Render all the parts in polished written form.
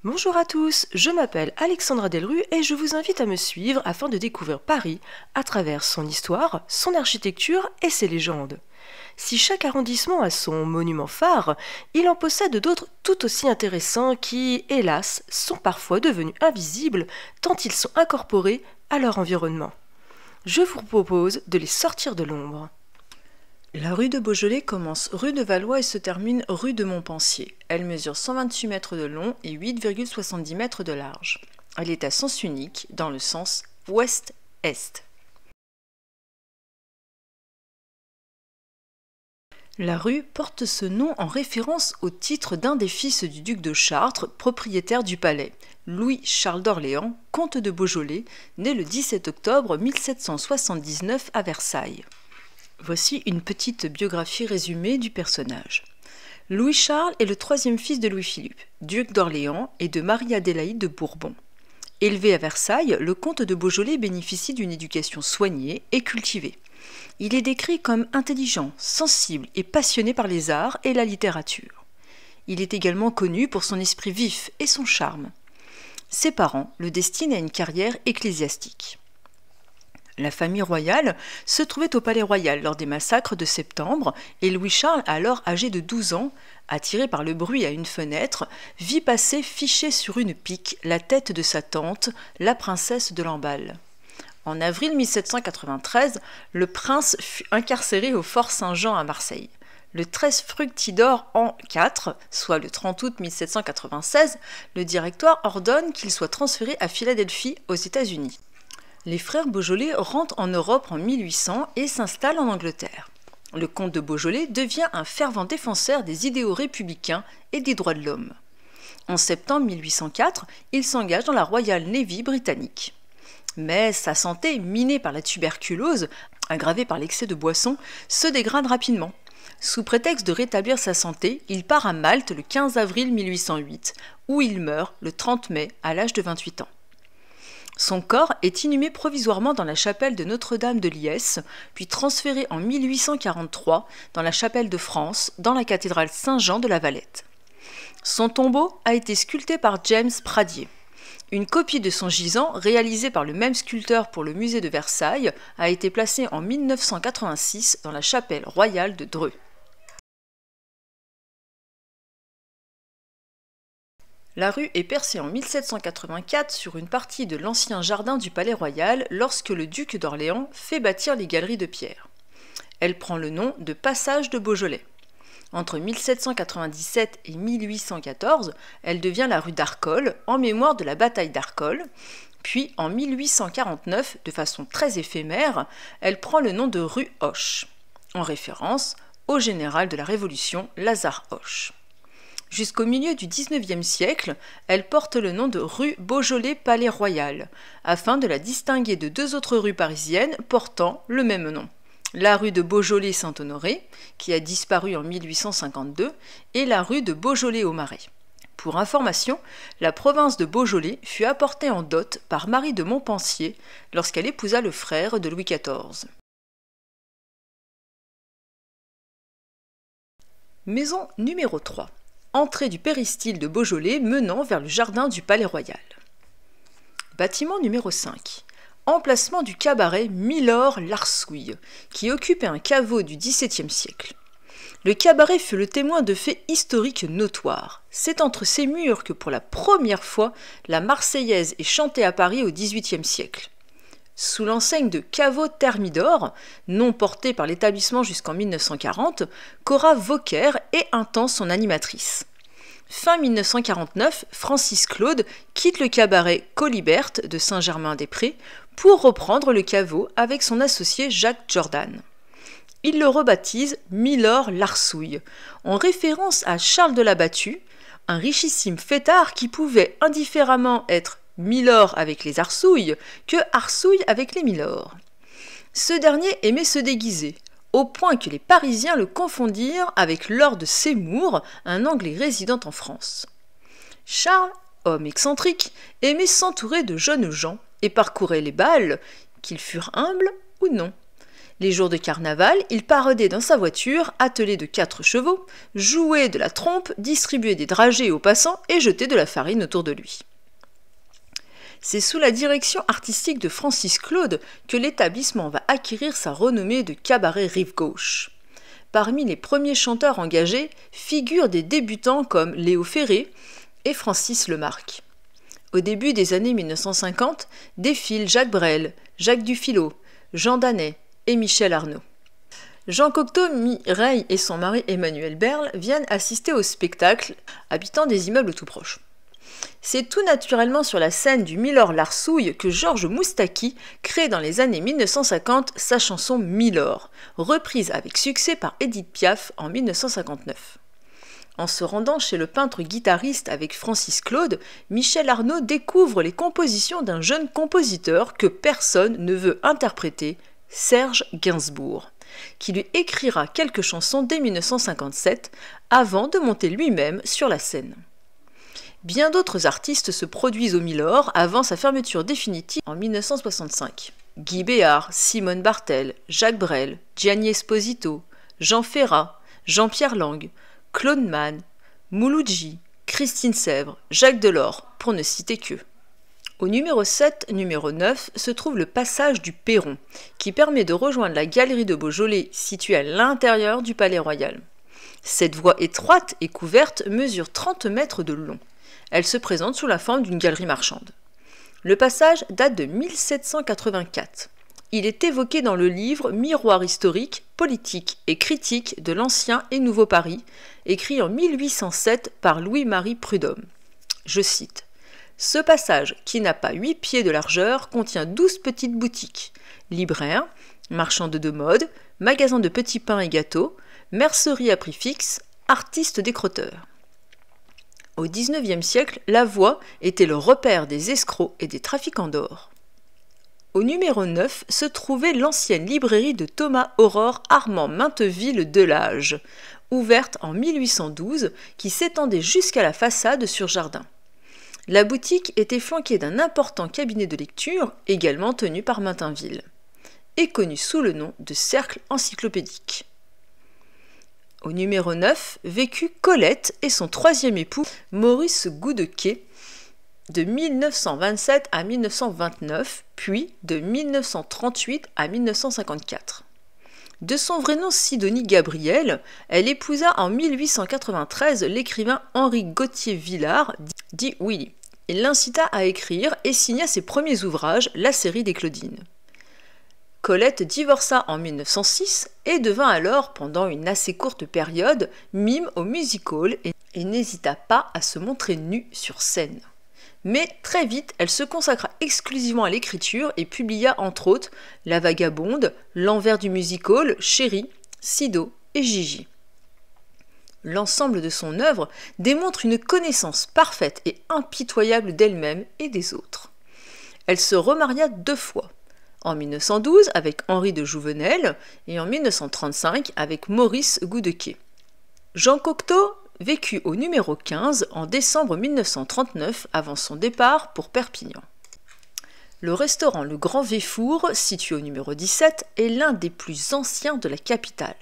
Bonjour à tous, je m'appelle Alexandra Delru et je vous invite à me suivre afin de découvrir Paris à travers son histoire, son architecture et ses légendes. Si chaque arrondissement a son monument phare, il en possède d'autres tout aussi intéressants qui, hélas, sont parfois devenus invisibles tant ils sont incorporés à leur environnement. Je vous propose de les sortir de l'ombre. La rue de Beaujolais commence rue de Valois et se termine rue de Montpensier. Elle mesure 128 mètres de long et 8,70 mètres de large. Elle est à sens unique dans le sens ouest-est. La rue porte ce nom en référence au titre d'un des fils du duc de Chartres, propriétaire du palais, Louis-Charles d'Orléans, comte de Beaujolais, né le 17 octobre 1779 à Versailles. Voici une petite biographie résumée du personnage. Louis-Charles est le troisième fils de Louis-Philippe, duc d'Orléans et de Marie-Adélaïde de Bourbon. Élevé à Versailles, le comte de Beaujolais bénéficie d'une éducation soignée et cultivée. Il est décrit comme intelligent, sensible et passionné par les arts et la littérature. Il est également connu pour son esprit vif et son charme. Ses parents le destinent à une carrière ecclésiastique. La famille royale se trouvait au palais royal lors des massacres de septembre et Louis-Charles, alors âgé de 12 ans, attiré par le bruit à une fenêtre, vit passer fichée sur une pique la tête de sa tante, la princesse de Lamballe. En avril 1793, le prince fut incarcéré au Fort Saint-Jean à Marseille. Le 13 Fructidor an IV, soit le 30 août 1796, le directoire ordonne qu'il soit transféré à Philadelphie, aux États-Unis. Les frères Beaujolais rentrent en Europe en 1800 et s'installent en Angleterre. Le comte de Beaujolais devient un fervent défenseur des idéaux républicains et des droits de l'homme. En septembre 1804, il s'engage dans la Royal Navy britannique. Mais sa santé, minée par la tuberculose, aggravée par l'excès de boisson, se dégrade rapidement. Sous prétexte de rétablir sa santé, il part à Malte le 15 avril 1808, où il meurt le 30 mai à l'âge de 28 ans. Son corps est inhumé provisoirement dans la chapelle de Notre-Dame de Liesse, puis transféré en 1843 dans la chapelle de France, dans la cathédrale Saint-Jean de la Valette. Son tombeau a été sculpté par James Pradier. Une copie de son gisant, réalisée par le même sculpteur pour le musée de Versailles, a été placée en 1986 dans la chapelle royale de Dreux. La rue est percée en 1784 sur une partie de l'ancien jardin du Palais Royal lorsque le duc d'Orléans fait bâtir les galeries de pierre. Elle prend le nom de Passage de Beaujolais. Entre 1797 et 1814, elle devient la rue d'Arcole en mémoire de la bataille d'Arcole. Puis en 1849, de façon très éphémère, elle prend le nom de rue Hoche, en référence au général de la Révolution Lazare Hoche. Jusqu'au milieu du XIXe siècle, elle porte le nom de rue Beaujolais-Palais Royal, afin de la distinguer de deux autres rues parisiennes portant le même nom. La rue de Beaujolais-Saint-Honoré, qui a disparu en 1852, et la rue de Beaujolais-au-Marais. Pour information, la province de Beaujolais fut apportée en dot par Marie de Montpensier lorsqu'elle épousa le frère de Louis XIV. Maison numéro 3. Entrée du péristyle de Beaujolais menant vers le jardin du Palais Royal. Bâtiment numéro 5. Emplacement du cabaret Milord-Larsouille, qui occupait un caveau du XVIIe siècle. Le cabaret fut le témoin de faits historiques notoires. C'est entre ces murs que pour la première fois, la Marseillaise est chantée à Paris au XVIIIe siècle. Sous l'enseigne de Caveau Thermidor, nom porté par l'établissement jusqu'en 1940, Cora Vauquer est un temps son animatrice. Fin 1949, Francis Claude quitte le cabaret Coliberte de Saint-Germain-des-Prés pour reprendre le caveau avec son associé Jacques Jordan. Il le rebaptise Milord-Larsouille, en référence à Charles de la Battue, un richissime fêtard qui pouvait indifféremment être Milord avec les Arsouilles que Arsouille avec les Milords. Ce dernier aimait se déguiser, au point que les Parisiens le confondirent avec Lord Seymour, un Anglais résident en France. Charles, homme excentrique, aimait s'entourer de jeunes gens et parcourait les bals, qu'ils furent humbles ou non. Les jours de carnaval, il paraudait dans sa voiture, attelée de 4 chevaux, jouait de la trompe, distribuait des dragées aux passants et jetait de la farine autour de lui. C'est sous la direction artistique de Francis Claude que l'établissement va acquérir sa renommée de cabaret rive gauche. Parmi les premiers chanteurs engagés figurent des débutants comme Léo Ferré et Francis Lemarque. Au début des années 1950, défilent Jacques Brel, Jacques Dufilot, Jean Danet et Michel Arnaud. Jean Cocteau, Mireille et son mari Emmanuel Berle viennent assister au spectacle, habitant des immeubles tout proches. C'est tout naturellement sur la scène du Milord Larsouille que Georges Moustaki crée dans les années 1950 sa chanson Milord, reprise avec succès par Édith Piaf en 1959. En se rendant chez le peintre guitariste avec Francis Claude, Michel Arnaud découvre les compositions d'un jeune compositeur que personne ne veut interpréter, Serge Gainsbourg, qui lui écrira quelques chansons dès 1957 avant de monter lui-même sur la scène. Bien d'autres artistes se produisent au Milord avant sa fermeture définitive en 1965. Guy Béard, Simone Bartel, Jacques Brel, Gianni Esposito, Jean Ferrat, Jean-Pierre Lang, Claude Mann, Mouloudji, Christine Sèvres, Jacques Delors, pour ne citer qu'eux. Au numéro 7, numéro 9, se trouve le passage du Perron, qui permet de rejoindre la galerie de Beaujolais située à l'intérieur du Palais Royal. Cette voie étroite et couverte mesure 30 mètres de long. Elle se présente sous la forme d'une galerie marchande. Le passage date de 1784. Il est évoqué dans le livre Miroir historique, politique et critique de l'Ancien et Nouveau Paris, écrit en 1807 par Louis-Marie Prudhomme. Je cite : « Ce passage, qui n'a pas 8 pieds de largeur, contient 12 petites boutiques, libraires, marchands de mode, magasins de petits pains et gâteaux, merceries à prix fixe, artistes décrotteurs. » Au XIXe siècle, la voie était le repère des escrocs et des trafiquants d'or. Au numéro 9 se trouvait l'ancienne librairie de Thomas Aurore Armand Mainteville Delage, ouverte en 1812, qui s'étendait jusqu'à la façade sur jardin. La boutique était flanquée d'un important cabinet de lecture, également tenu par Mainteville, et connu sous le nom de Cercle encyclopédique. Au numéro 9 vécut Colette et son troisième époux, Maurice Goudequet, de 1927 à 1929, puis de 1938 à 1954. De son vrai nom Sidonie Gabriel, elle épousa en 1893 l'écrivain Henri Gauthier-Villard, dit Willy. Il l'incita à écrire et signa ses premiers ouvrages, la série des Claudines. Colette divorça en 1906 et devint alors, pendant une assez courte période, mime au music-hall et n'hésita pas à se montrer nue sur scène. Mais très vite, elle se consacra exclusivement à l'écriture et publia entre autres La Vagabonde, L'envers du music-hall, Chérie, Sido et Gigi. L'ensemble de son œuvre démontre une connaissance parfaite et impitoyable d'elle-même et des autres. Elle se remaria 2 fois. En 1912 avec Henri de Jouvenel et en 1935 avec Maurice Goudequet. Jean Cocteau vécut au numéro 15 en décembre 1939 avant son départ pour Perpignan. Le restaurant Le Grand Véfour, situé au numéro 17, est l'un des plus anciens de la capitale.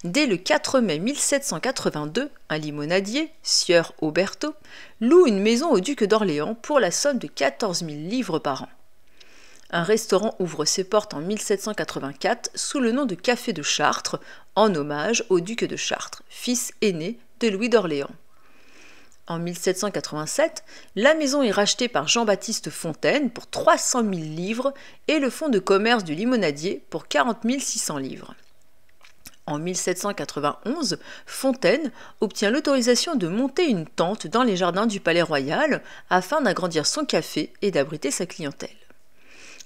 Dès le 4 mai 1782, un limonadier, Sieur Auberto, loue une maison au duc d'Orléans pour la somme de 14 000 livres par an. Un restaurant ouvre ses portes en 1784 sous le nom de Café de Chartres, en hommage au duc de Chartres, fils aîné de Louis d'Orléans. En 1787, la maison est rachetée par Jean-Baptiste Fontaine pour 300 000 livres et le fonds de commerce du limonadier pour 40 600 livres. En 1791, Fontaine obtient l'autorisation de monter une tente dans les jardins du Palais Royal afin d'agrandir son café et d'abriter sa clientèle.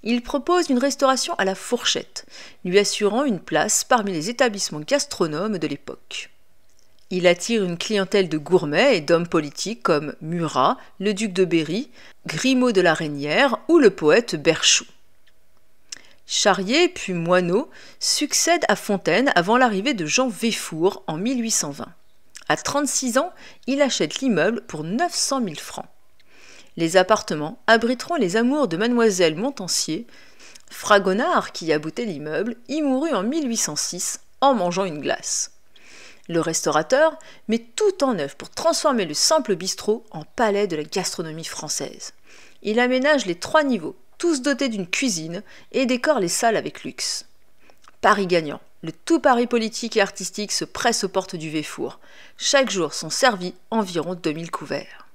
Il propose une restauration à la fourchette, lui assurant une place parmi les établissements gastronomes de l'époque. Il attire une clientèle de gourmets et d'hommes politiques comme Murat, le duc de Berry, Grimaud de la Reynière ou le poète Berchoux. Charrier puis Moineau succèdent à Fontaine avant l'arrivée de Jean Véfour en 1820. À 36 ans, il achète l'immeuble pour 900 000 francs. Les appartements abriteront les amours de Mademoiselle Montansier, Fragonard, qui aboutait l'immeuble, y mourut en 1806 en mangeant une glace. Le restaurateur met tout en œuvre pour transformer le simple bistrot en palais de la gastronomie française. Il aménage les 3 niveaux, tous dotés d'une cuisine, et décore les salles avec luxe. Paris gagnant, le tout Paris politique et artistique se presse aux portes du Véfour. Chaque jour sont servis environ 2000 couverts.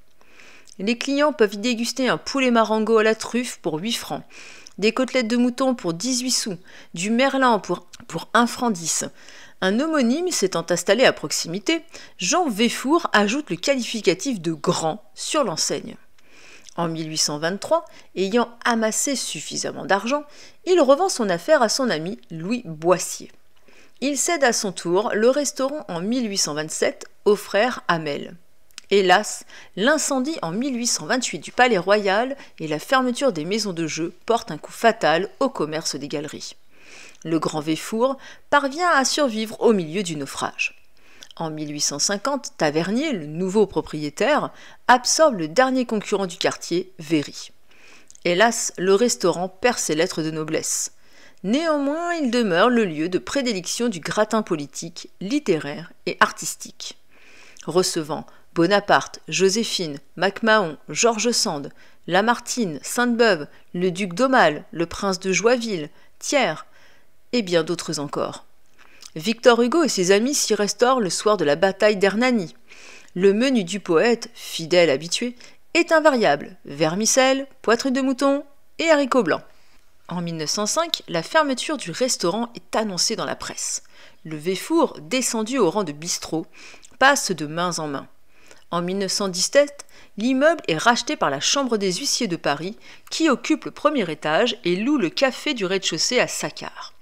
Les clients peuvent y déguster un poulet marengo à la truffe pour 8 francs, des côtelettes de mouton pour 18 sous, du merlin pour 1 franc 10. Un homonyme s'étant installé à proximité, Jean Véfour ajoute le qualificatif de grand sur l'enseigne. En 1823, ayant amassé suffisamment d'argent, il revend son affaire à son ami Louis Boissier. Il cède à son tour le restaurant en 1827 au frère Hamel. Hélas, l'incendie en 1828 du Palais Royal et la fermeture des maisons de jeu portent un coup fatal au commerce des galeries. Le grand Véfour parvient à survivre au milieu du naufrage. En 1850, Tavernier, le nouveau propriétaire, absorbe le dernier concurrent du quartier, Véry. Hélas, le restaurant perd ses lettres de noblesse. Néanmoins, il demeure le lieu de prédilection du gratin politique, littéraire et artistique. Recevant Bonaparte, Joséphine, MacMahon, George Sand, Lamartine, Sainte-Beuve, le duc d'Aumale, le prince de Joinville, Thiers, et bien d'autres encore. Victor Hugo et ses amis s'y restaurent le soir de la bataille d'Hernani. Le menu du poète, fidèle habitué, est invariable: vermicelle, poitrine de mouton et haricots blancs. En 1905, la fermeture du restaurant est annoncée dans la presse. Le Véfour, descendu au rang de bistrot, passe de main en main. En 1917, l'immeuble est racheté par la Chambre des huissiers de Paris, qui occupe le premier étage et loue le café du rez-de-chaussée à Saccard.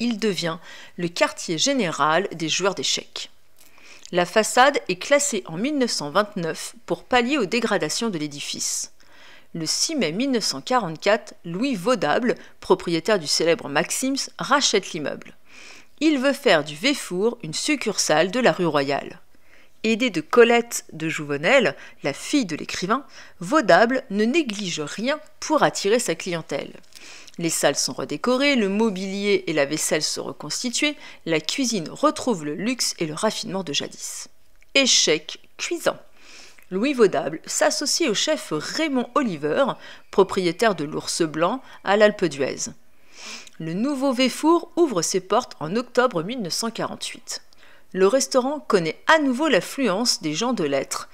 Il devient le quartier général des joueurs d'échecs. La façade est classée en 1929 pour pallier aux dégradations de l'édifice. Le 6 mai 1944, Louis Vaudable, propriétaire du célèbre Maxims, rachète l'immeuble. Il veut faire du Véfour une succursale de la rue Royale. Aidé de Colette de Jouvenel, la fille de l'écrivain, Vaudable ne néglige rien pour attirer sa clientèle. Les salles sont redécorées, le mobilier et la vaisselle sont reconstitués, la cuisine retrouve le luxe et le raffinement de jadis. Échec cuisant. Louis Vaudable s'associe au chef Raymond Oliver, propriétaire de l'Ours Blanc à l'Alpe d'Huez. Le nouveau Véfour ouvre ses portes en octobre 1948. Le restaurant connaît à nouveau l'affluence des gens de lettres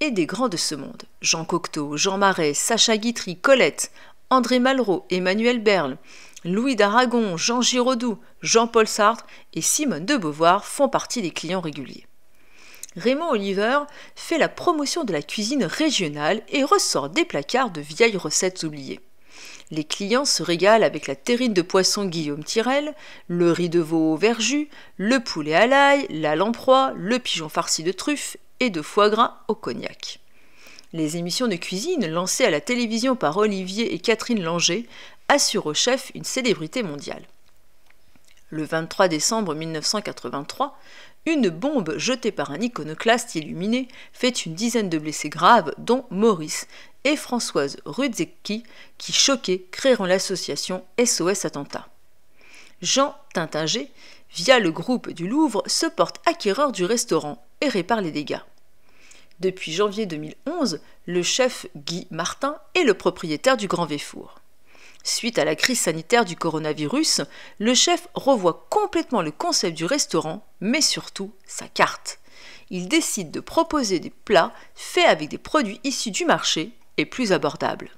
et des grands de ce monde. Jean Cocteau, Jean Marais, Sacha Guitry, Colette, André Malraux, Emmanuel Berle, Louis d'Aragon, Jean Giraudoux, Jean-Paul Sartre et Simone de Beauvoir font partie des clients réguliers. Raymond Oliver fait la promotion de la cuisine régionale et ressort des placards de vieilles recettes oubliées. Les clients se régalent avec la terrine de poisson Guillaume Tirel, le riz de veau au verjus, le poulet à l'ail, la lamproie, le pigeon farci de truffes et de foie gras au cognac. Les émissions de cuisine lancées à la télévision par Olivier et Catherine Langer assurent au chef une célébrité mondiale. Le 23 décembre 1983, une bombe jetée par un iconoclaste illuminé fait une dizaine de blessés graves, dont Maurice et Françoise Rudzecki, qui, choqués, créeront l'association SOS Attentat. Jean Tintinger, via le groupe du Louvre, se porte acquéreur du restaurant et répare les dégâts. Depuis janvier 2011, le chef Guy Martin est le propriétaire du Grand Véfour. Suite à la crise sanitaire du coronavirus, le chef revoit complètement le concept du restaurant, mais surtout sa carte. Il décide de proposer des plats faits avec des produits issus du marché et plus abordables.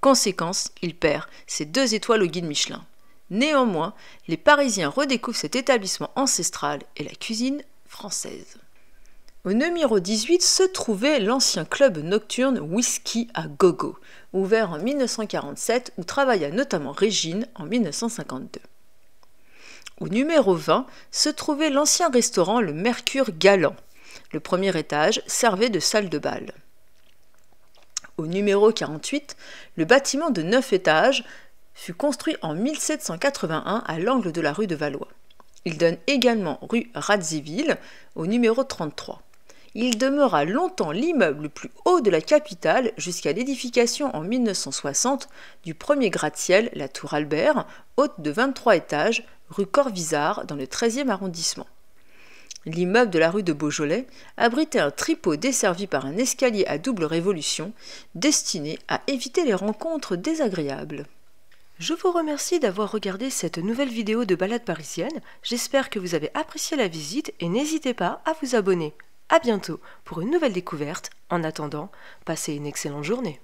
Conséquence, il perd ses 2 étoiles au guide Michelin. Néanmoins, les Parisiens redécouvrent cet établissement ancestral et la cuisine française. Au numéro 18 se trouvait l'ancien club nocturne Whisky à Gogo, ouvert en 1947 où travailla notamment Régine en 1952. Au numéro 20 se trouvait l'ancien restaurant Le Mercure Galant. Le premier étage servait de salle de bal. Au numéro 48, le bâtiment de 9 étages fut construit en 1781 à l'angle de la rue de Valois. Il donne également rue Radziwiłł au numéro 33. Il demeura longtemps l'immeuble le plus haut de la capitale jusqu'à l'édification en 1960 du premier gratte-ciel, la Tour Albert, haute de 23 étages, rue Corvisart, dans le 13e arrondissement. L'immeuble de la rue de Beaujolais abritait un tripot desservi par un escalier à double révolution, destiné à éviter les rencontres désagréables. Je vous remercie d'avoir regardé cette nouvelle vidéo de balade parisienne. J'espère que vous avez apprécié la visite et n'hésitez pas à vous abonner. À bientôt pour une nouvelle découverte. En attendant, passez une excellente journée.